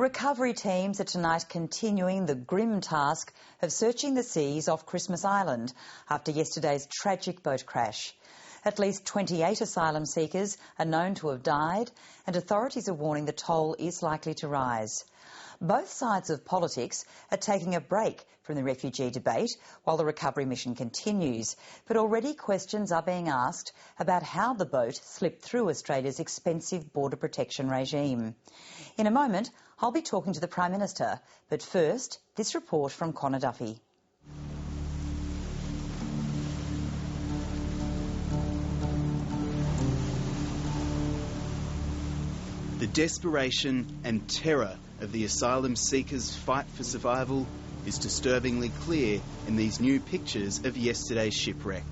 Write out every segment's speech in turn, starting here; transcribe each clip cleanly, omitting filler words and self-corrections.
Recovery teams are tonight continuing the grim task of searching the seas off Christmas Island after yesterday's tragic boat crash. At least 28 asylum seekers are known to have died, and authorities are warning the toll is likely to rise. Both sides of politics are taking a break from the refugee debate while the recovery mission continues, but already questions are being asked about how the boat slipped through Australia's expensive border protection regime. In a moment, I'll be talking to the Prime Minister, but first, this report from Connor Duffy. The desperation and terror of the asylum seekers' fight for survival is disturbingly clear in these new pictures of yesterday's shipwreck.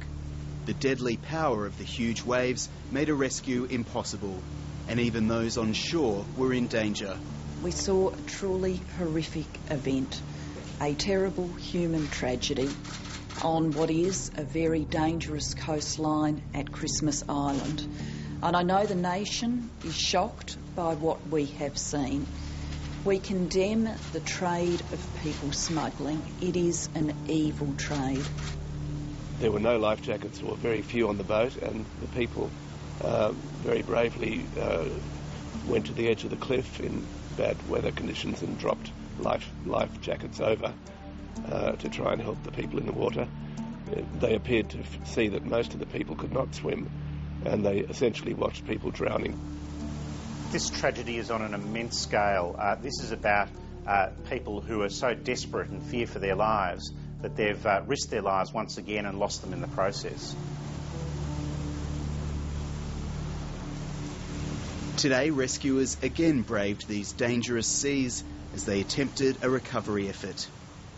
The deadly power of the huge waves made a rescue impossible, and even those on shore were in danger. We saw a truly horrific event, a terrible human tragedy on what is a very dangerous coastline at Christmas Island. And I know the nation is shocked by what we have seen. We condemn the trade of people smuggling. It is an evil trade. There were no life jackets, or very few on the boat, and the people very bravely went to the edge of the cliff in bad weather conditions and dropped life jackets over to try and help the people in the water. They appeared to see that most of the people could not swim, and they essentially watched people drowning. This tragedy is on an immense scale. This is about people who are so desperate and fear for their lives that they've risked their lives once again and lost them in the process. Today, rescuers again braved these dangerous seas as they attempted a recovery effort.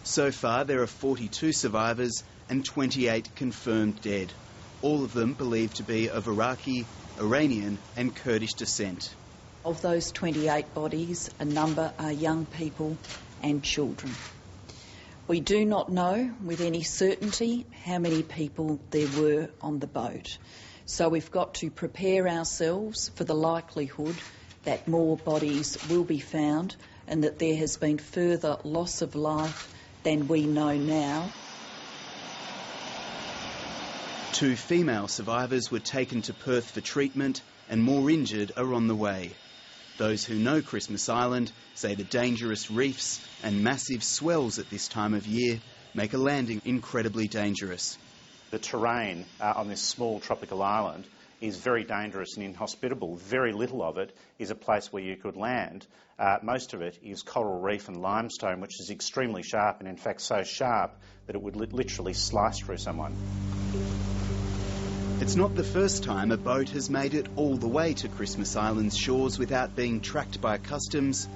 So far, there are 42 survivors and 28 confirmed dead, all of them believed to be of Iraqi, Iranian and Kurdish descent. Of those 28 bodies, a number are young people and children. We do not know with any certainty how many people there were on the boat. So we've got to prepare ourselves for the likelihood that more bodies will be found and that there has been further loss of life than we know now. 2 female survivors were taken to Perth for treatment and more injured are on the way. Those who know Christmas Island say the dangerous reefs and massive swells at this time of year make a landing incredibly dangerous. The terrain on this small tropical island is very dangerous and inhospitable. Very little of it is a place where you could land. Most of it is coral reef and limestone, which is extremely sharp, and in fact so sharp that it would literally slice through someone. It's not the first time a boat has made it all the way to Christmas Island's shores without being tracked by customs,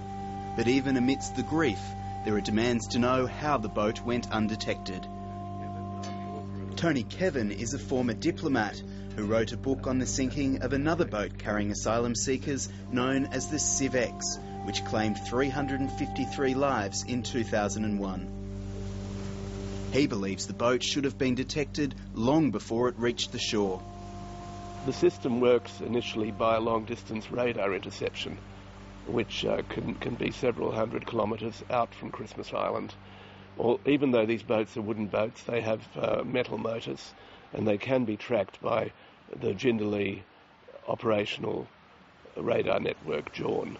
but even amidst the grief, there are demands to know how the boat went undetected. Tony Kevin is a former diplomat who wrote a book on the sinking of another boat carrying asylum seekers known as the Civ X, which claimed 353 lives in 2001. He believes the boat should have been detected long before it reached the shore. The system works initially by a long-distance radar interception, which can be several hundred kilometres out from Christmas Island. Even though these boats are wooden boats, they have metal motors, and they can be tracked by the Jindalee operational radar network, JORN.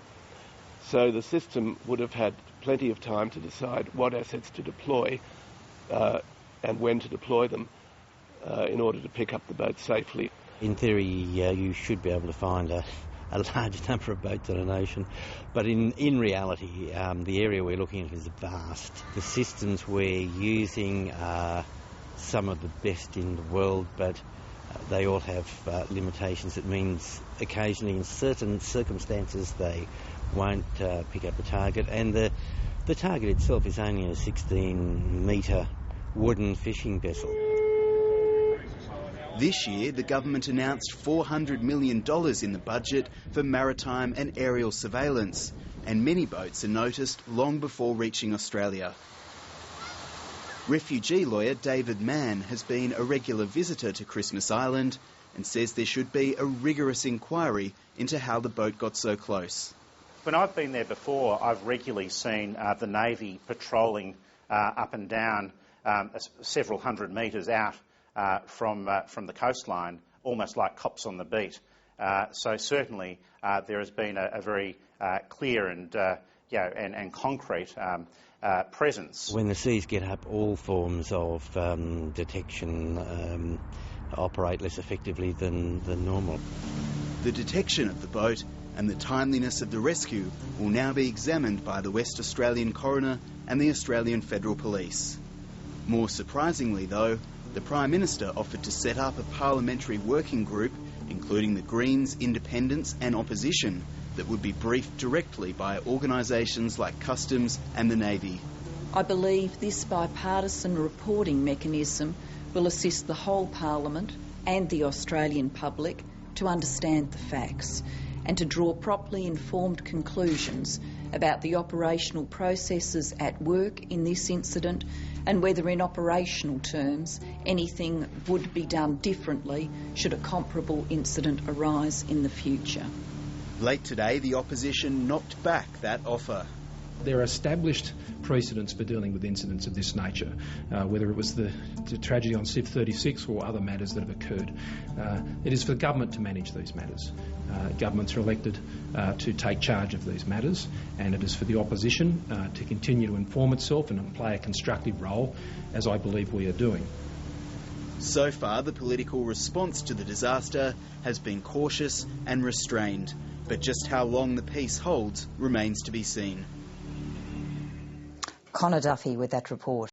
So the system would have had plenty of time to decide what assets to deploy and when to deploy them in order to pick up the boat safely. In theory, you should be able to find a large number of boats on an ocean, but in reality, the area we're looking at is vast. The systems we're using are some of the best in the world, but they all have limitations. It means occasionally in certain circumstances they won't pick up a target, and the target itself is only a 16-metre wooden fishing vessel. This year, the government announced $400 million in the budget for maritime and aerial surveillance, and many boats are noticed long before reaching Australia. Refugee lawyer David Manne has been a regular visitor to Christmas Island and says there should be a rigorous inquiry into how the boat got so close. When I've been there before, I've regularly seen the Navy patrolling up and down several hundred metres out from the coastline, almost like cops on the beat. So certainly there has been a very clear and concrete presence. When the seas get up, all forms of detection operate less effectively than normal. The detection of the boat and the timeliness of the rescue will now be examined by the West Australian Coroner and the Australian Federal Police. More surprisingly, though, the Prime Minister offered to set up a parliamentary working group, including the Greens, Independents and Opposition, that would be briefed directly by organisations like Customs and the Navy. I believe this bipartisan reporting mechanism will assist the whole Parliament and the Australian public to understand the facts and to draw properly informed conclusions about the operational processes at work in this incident and whether in operational terms anything would be done differently should a comparable incident arise in the future. Late today, the opposition knocked back that offer. There are established precedents for dealing with incidents of this nature, whether it was the tragedy on CIF 36 or other matters that have occurred. It is for the government to manage these matters. Governments are elected to take charge of these matters, and it is for the opposition to continue to inform itself and play a constructive role, as I believe we are doing. So far, the political response to the disaster has been cautious and restrained, but just how long the peace holds remains to be seen. Connor Duffy with that report.